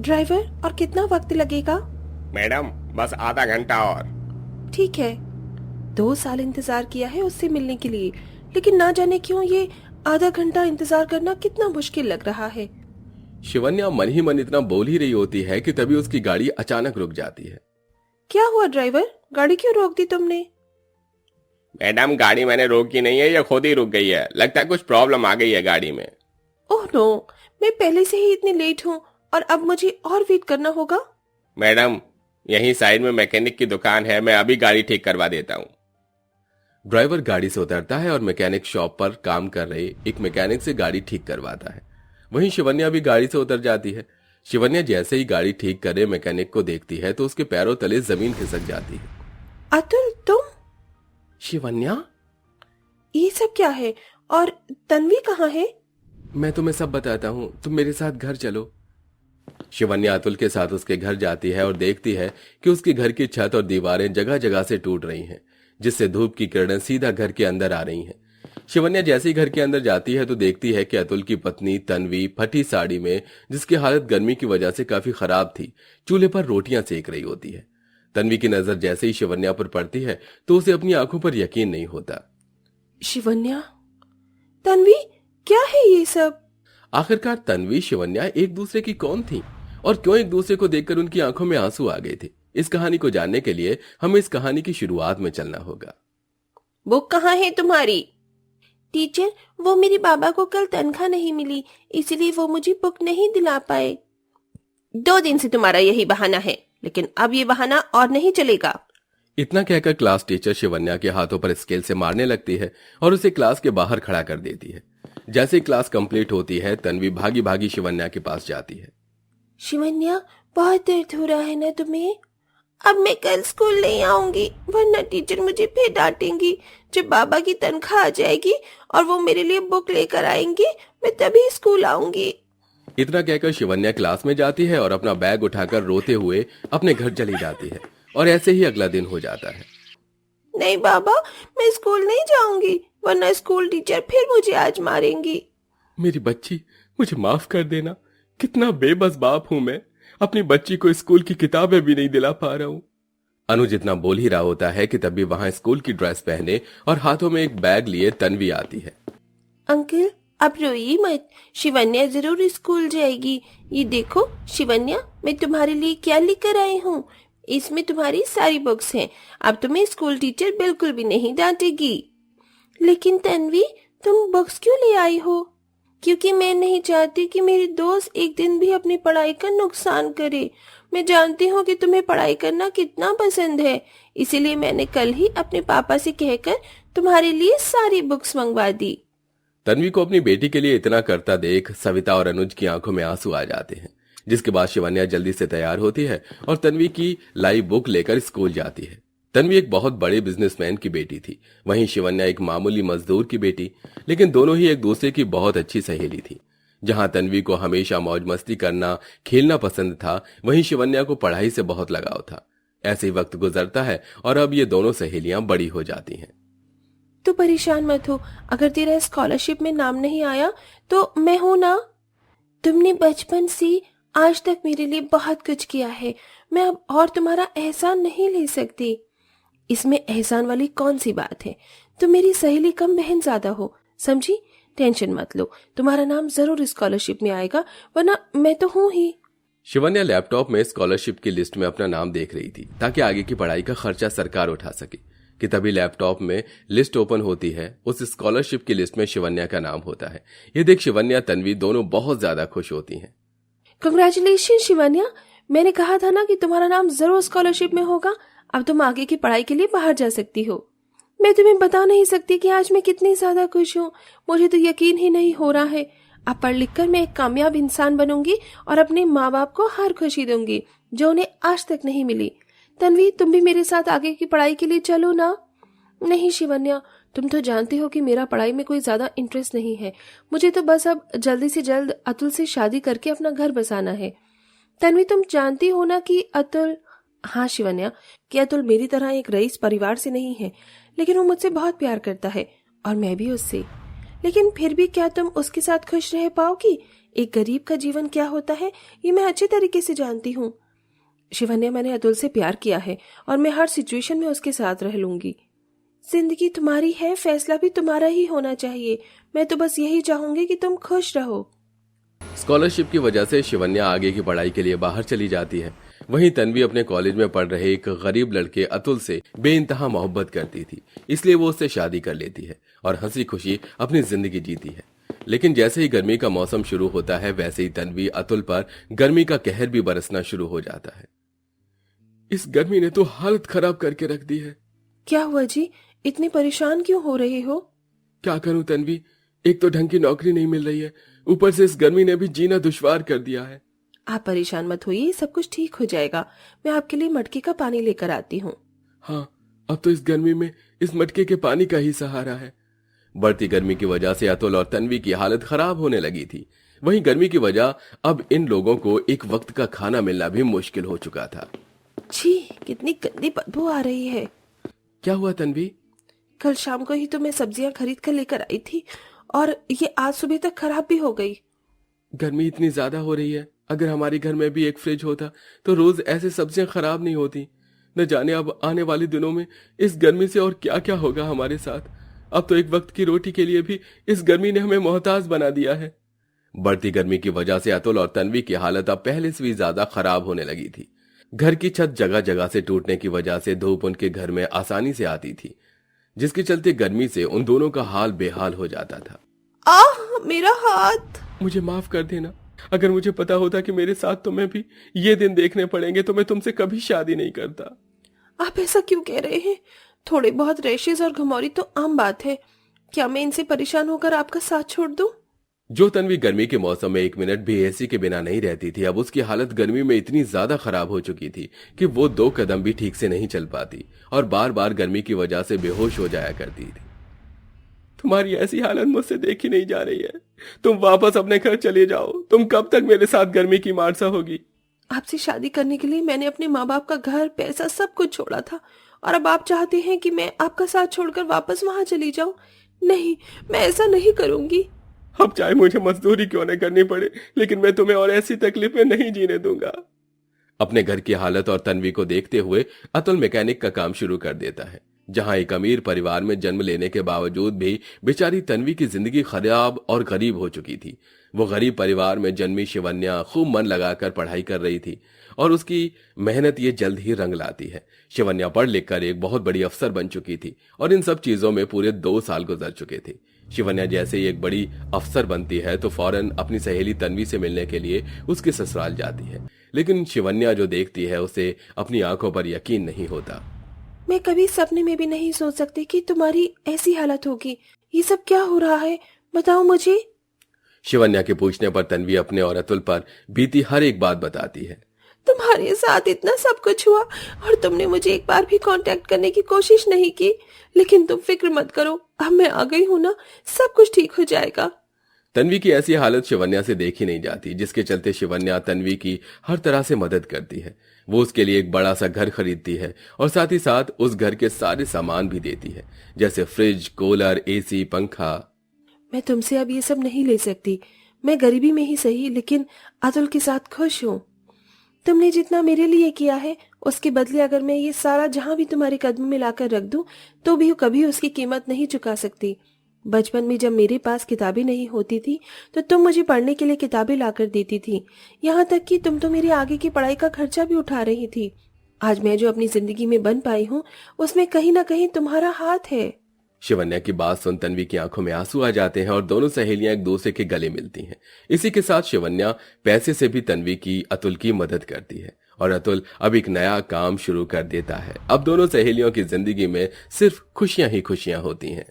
Driver, और कितना वक्त लगेगा? मैडम बस आधा घंटा और। ठीक है। 2 साल इंतजार किया है उससे मिलने के लिए, लेकिन ना जाने क्यों ये आधा घंटा इंतजार करना कितना मुश्किल लग रहा है। शिवन्या मन ही मन इतना बोल ही रही होती है कि तभी उसकी गाड़ी अचानक रुक जाती है। क्या हुआ ड्राइवर, गाड़ी क्यों रोक दी तुमने? मैडम गाड़ी मैंने रोकी नहीं है, ये खुद ही रुक गई है। लगता है कुछ प्रॉब्लम आ गई है गाड़ी में। ओह नो, मैं पहले से ही इतनी लेट हूँ और अब मुझे और वेट करना होगा। मैडम यहीं साइड में मैकेनिक की दुकान है, मैं अभी गाड़ी ठीक करवा देता हूँ। ड्राइवर गाड़ी से उतरता है और मैकेनिक शॉप पर काम कर रहे एक मैकेनिक से गाड़ी ठीक करवाता है। वहीं शिवन्या भी गाड़ी से उतर जाती है। शिवन्या जैसे ही गाड़ी ठीक करे मैकेनिक को देखती है तो उसके पैरों तले जमीन खिसक जाती है। अतुल, तुम? शिवन्या, ये सब क्या है? और तन्वी कहाँ है? मैं तुम्हें सब बताता हूँ, तुम मेरे साथ घर चलो। शिवन्या अतुल के साथ उसके घर जाती है और देखती है कि उसके घर की छत और दीवारें जगह जगह से टूट रही हैं, जिससे धूप की किरणें सीधा घर के अंदर आ रही हैं। शिवन्या जैसे ही घर के अंदर जाती है तो देखती है कि अतुल की पत्नी तन्वी फटी साड़ी में, जिसकी हालत गर्मी की वजह से काफी खराब थी, चूल्हे पर रोटियां सेक रही होती है। तन्वी की नजर जैसे ही शिवन्या पर पड़ती है तो उसे अपनी आंखों पर यकीन नहीं होता। शिवन्या, तन्वी, क्या है ये सब? आखिरकार तन्वी शिवन्या एक दूसरे की कौन थी और क्यों एक दूसरे को देखकर उनकी आंखों में आंसू आ गए थे? इस कहानी को जानने के लिए हमें इस कहानी की शुरुआत में चलना होगा। बुक कहाँ है तुम्हारी? टीचर, वो मेरे बाबा को कल तनख्वाह नहीं मिली, इसलिए वो मुझे बुक नहीं दिला पाए। 2 दिन से तुम्हारा यही बहाना है, लेकिन अब ये बहाना और नहीं चलेगा। इतना कहकर क्लास टीचर शिवन्या के हाथों पर स्केल से मारने लगती है और उसे क्लास के बाहर खड़ा कर देती है। जैसे ही क्लास कंप्लीट होती है तन्वी भागी भागी शिवन्या के पास जाती है। शिवन्या, बहुत दर्द हो रहा है ना तुम्हें? अब मैं कल स्कूल नहीं आऊंगी, वरना टीचर मुझे फिर डांटेंगी। जब बाबा की तनख्वाह आ जाएगी और वो मेरे लिए बुक लेकर आएंगे, मैं तभी स्कूल आऊंगी। इतना कहकर शिवन्या क्लास में जाती है और अपना बैग उठाकर रोते हुए अपने घर चली जाती है। और ऐसे ही अगला दिन हो जाता है। नहीं बाबा, मैं स्कूल नहीं जाऊंगी, वरना स्कूल टीचर फिर मुझे आज मारेंगी। मेरी बच्ची, मुझे माफ कर देना। कितना बेबस बाप हूं मैं, अपनी बच्ची को स्कूल की किताबें भी नहीं दिला पा रहा हूं। अनुज इतना बोल ही रहा होता है कि तभी वहां स्कूल की ड्रेस पहने और हाथों में एक बैग लिए तन्वी आती है। अंकल, अब रोइए मत, शिवन्या जरूर स्कूल जाएगी। ये देखो शिवन्या, मैं तुम्हारे लिए क्या लेकर आई हूँ। इसमें तुम्हारी सारी बुक्स हैं। अब तुम्हें स्कूल टीचर बिल्कुल भी नहीं डांटेगी। लेकिन तन्वी, तुम बुक्स क्यों ले आई हो? क्योंकि मैं नहीं चाहती कि मेरे दोस्त एक दिन भी अपनी पढ़ाई का नुकसान करे। मैं जानती हूँ कि तुम्हें पढ़ाई करना कितना पसंद है, इसीलिए मैंने कल ही अपने पापा से कहकर तुम्हारे लिए सारी बुक्स मंगवा दी। तन्वी को अपनी बेटी के लिए इतना करता देख सविता और अनुज की आंखों में आंसू आ जाते हैं, जिसके बाद शिवन्या जल्दी से तैयार होती है और तन्वी की लाई बुक लेकर स्कूल जाती है। तन्वी एक बहुत बड़े बिजनेसमैन की बेटी थी, वहीं शिवन्या एक मामूली मजदूर की बेटी, लेकिन दोनों ही एक दूसरे की बहुत अच्छी सहेली थी। जहां तन्वी को हमेशा मौज मस्ती करना, खेलना पसंद था, वहीं शिवन्या को पढ़ाई से बहुत लगाव था। ऐसे ही वक्त गुजरता है और अब ये दोनों सहेलियां बड़ी हो जाती हैं। तू परेशान मत हो, अगर तेरा स्कॉलरशिप में नाम नहीं आया तो मैं हूं ना। तुमने बचपन से आज तक मेरे लिए बहुत कुछ किया है, मैं अब और तुम्हारा एहसान नहीं ले सकती। इसमें एहसान वाली कौन सी बात है? तुम मेरी सहेली कम बहन ज्यादा हो, समझी? टेंशन मत लो, तुम्हारा नाम जरूर स्कॉलरशिप में आएगा, वरना मैं तो हूं ही। शिवन्या लैपटॉप में स्कॉलरशिप की लिस्ट में अपना नाम देख रही थी ताकि आगे की पढ़ाई का खर्चा सरकार उठा सके कि तभी लैपटॉप में लिस्ट ओपन होती है। उस स्कॉलरशिप की लिस्ट में शिवन्या का नाम होता है। ये देख शिवन्या तन्वी दोनों बहुत ज्यादा खुश होती हैं। कंग्रेचुलेशन शिवन्या, मैंने कहा था ना कि तुम्हारा नाम जरूर स्कॉलरशिप में होगा। अब तुम आगे की पढ़ाई के लिए बाहर जा सकती हो। मैं तुम्हें बता नहीं सकती कि आज मैं कितनी ज्यादा खुश हूँ। मुझे तो यकीन ही नहीं हो रहा है। अब पढ़ लिख कर मैं एक कामयाब इंसान बनूंगी और अपने माँ बाप को हर खुशी दूंगी जो उन्हें आज तक नहीं मिली। तन्वी, तुम भी मेरे साथ आगे की पढ़ाई के लिए चलो ना। नहीं शिवन्या, तुम तो जानती हो कि मेरा पढ़ाई में कोई ज्यादा इंटरेस्ट नहीं है। मुझे तो बस अब जल्दी से जल्द अतुल से शादी करके अपना घर बसाना है। तन्वी, तुम जानती हो ना कि अतुल, हाँ शिवन्या, कि अतुल मेरी तरह एक रईस परिवार से नहीं है, लेकिन वो मुझसे बहुत प्यार करता है और मैं भी उससे। लेकिन फिर भी क्या तुम उसके साथ खुश रह पाओगी? एक गरीब का जीवन क्या होता है ये मैं अच्छे तरीके से जानती हूँ। शिवन्या, मैंने अतुल से प्यार किया है और मैं हर सिचुएशन में उसके साथ रह लूंगी। जिंदगी तुम्हारी है, फैसला भी तुम्हारा ही होना चाहिए। मैं तो बस यही चाहूंगी कि तुम खुश रहो। स्कॉलरशिप की वजह से शिवन्या आगे की पढ़ाई के लिए बाहर चली जाती है। वहीं तन्वी अपने कॉलेज में पढ़ रहे एक गरीब लड़के अतुल से बेइंतहा मोहब्बत करती थी, इसलिए वो उससे शादी कर लेती है और हंसी खुशी अपनी जिंदगी जीती है। लेकिन जैसे ही गर्मी का मौसम शुरू होता है, वैसे ही तन्वी अतुल पर गर्मी का कहर भी बरसना शुरू हो जाता है। इस गर्मी ने तो हालत खराब करके रख दी है। क्या हुआ जी, इतने परेशान क्यों हो रहे हो? क्या करूं तन्वी, एक तो ढंग की नौकरी नहीं मिल रही है, ऊपर से इस गर्मी ने भी जीना दुश्वार कर दिया है। आप परेशान मत होइए, सब कुछ ठीक हो जाएगा। मैं आपके लिए मटके का पानी लेकर आती हूँ। हाँ, अब तो इस गर्मी में इस मटके के पानी का ही सहारा है। बढ़ती गर्मी की वजह से अतुल और तन्वी की हालत खराब होने लगी थी। वहीं गर्मी की वजह अब इन लोगों को एक वक्त का खाना मिलना भी मुश्किल हो चुका था। छी, कितनी गंदी बदबू आ रही है। क्या हुआ तन्वी? कल शाम को ही तो मैं सब्जियां खरीद कर लेकर आई थी और ये आज सुबह तक खराब भी हो गई। गर्मी इतनी ज्यादा हो रही है, अगर हमारे घर में भी एक फ्रिज होता तो रोज ऐसे सब्जियां खराब नहीं होती। न जाने अब आने वाले दिनों में इस गर्मी से और क्या क्या होगा हमारे साथ। अब तो एक वक्त की रोटी के लिए भी इस गर्मी ने हमें मोहताज बना दिया है। बढ़ती गर्मी की वजह से अतुल और तन्वी की हालत अब पहले से भी ज्यादा खराब होने लगी थी। घर की छत जगह जगह से टूटने की वजह से धूप उनके घर में आसानी से आती थी, जिसके चलते गर्मी से उन दोनों का हाल बेहाल हो जाता था। मेरा हाथ। मुझे माफ कर देना। अगर मुझे पता होता कि मेरे साथ तुम्हें भी ये दिन देखने पड़ेंगे तो मैं तुमसे कभी शादी नहीं करता। आप ऐसा क्यों कह रहे हैं? थोड़े बहुत रैशेज और घमौरी तो आम बात है। क्या मैं इनसे परेशान होकर आपका साथ छोड़ दूं? जो तन्वी गर्मी के मौसम में एक मिनट भी एसी के बिना नहीं रहती थी, अब उसकी हालत गर्मी में इतनी ज्यादा खराब हो चुकी थी कि वो 2 कदम भी ठीक से नहीं चल पाती और बार बार गर्मी की वजह से बेहोश हो जाया करती थी। तुम्हारी ऐसी हालत मुझसे देखी नहीं जा रही है। तुम वापस अपने घर चले जाओ। तुम कब तक मेरे साथ गर्मी की मार सहोगी? आपसे शादी करने के लिए मैंने अपने माँ बाप का घर, पैसा सब कुछ छोड़ा था और अब आप चाहते हैं कि मैं आपका साथ छोड़कर वापस वहां चली जाऊं? नहीं, मैं ऐसा नहीं करूंगी। अब चाहे मुझे मजदूरी क्यों न करनी पड़े, लेकिन मैं तुम्हें और ऐसी तकलीफ में नहीं जीने दूंगा। अपने घर की हालत और तन्वी को देखते हुए अतुल मैकेनिक का काम शुरू कर देता है। जहां एक अमीर परिवार में जन्म लेने के बावजूद भी बेचारी तन्वी की जिंदगी खराब और गरीब हो चुकी थी। वो गरीब परिवार में जन्मी शिवन्या खूब मन लगाकर पढ़ाई कर रही थी और उसकी मेहनत ये जल्द ही रंग लाती है। शिवन्या पढ़ लिख कर एक बहुत बड़ी अफसर बन चुकी थी और इन सब चीजों में पूरे 2 साल गुजर चुके थे। शिवन्या जैसे ही एक बड़ी अफसर बनती है तो फौरन अपनी सहेली तन्वी से मिलने के लिए उसके ससुराल जाती है, लेकिन शिवन्या जो देखती है उसे अपनी आंखों पर यकीन नहीं होता। मैं कभी सपने में भी नहीं सोच सकती कि तुम्हारी ऐसी हालत होगी। ये सब क्या हो रहा है, बताओ मुझे। शिवन्या के पूछने पर तन्वी अपने और अतुल पर बीती हर एक बात बताती है। तुम्हारे साथ इतना सब कुछ हुआ और तुमने मुझे एक बार भी कांटेक्ट करने की कोशिश नहीं की, लेकिन तुम फिक्र मत करो, अब मैं आ गई हूं ना, सब कुछ ठीक हो जाएगा। तन्वी की ऐसी हालत शिवन्या से देखी नहीं जाती, जिसके चलते शिवन्या तन्वी की हर तरह से मदद करती है। वो उसके लिए एक बड़ा सा घर खरीदती है और साथ ही साथ उस घर के सारे सामान भी देती है, जैसे फ्रिज, कूलर, एसी, पंखा। मैं तुमसे अब ये सब नहीं ले सकती। मैं गरीबी में ही सही, लेकिन अतुल के साथ खुश हूँ। तुमने जितना मेरे लिए किया है उसके बदले अगर मैं ये सारा जहां भी तुम्हारे कदम में लाकर रख दूं तो भी कभी उसकी कीमत नहीं चुका सकती। बचपन में जब मेरे पास किताबें नहीं होती थी तो तुम मुझे पढ़ने के लिए किताबें लाकर देती थी, यहाँ तक कि तुम तो मेरी आगे की पढ़ाई का खर्चा भी उठा रही थी। आज मैं जो अपनी जिंदगी में बन पाई हूँ उसमें कहीं ना कहीं तुम्हारा हाथ है। शिवन्या की बात सुन तन्वी की आंखों में आंसू आ जाते हैं और दोनों सहेलियां एक दूसरे के गले मिलती हैं। इसी के साथ शिवन्या पैसे से भी तन्वी की अतुल की मदद करती है और अतुल अब एक नया काम शुरू कर देता है। अब दोनों सहेलियों की जिंदगी में सिर्फ खुशियां ही खुशियां होती हैं।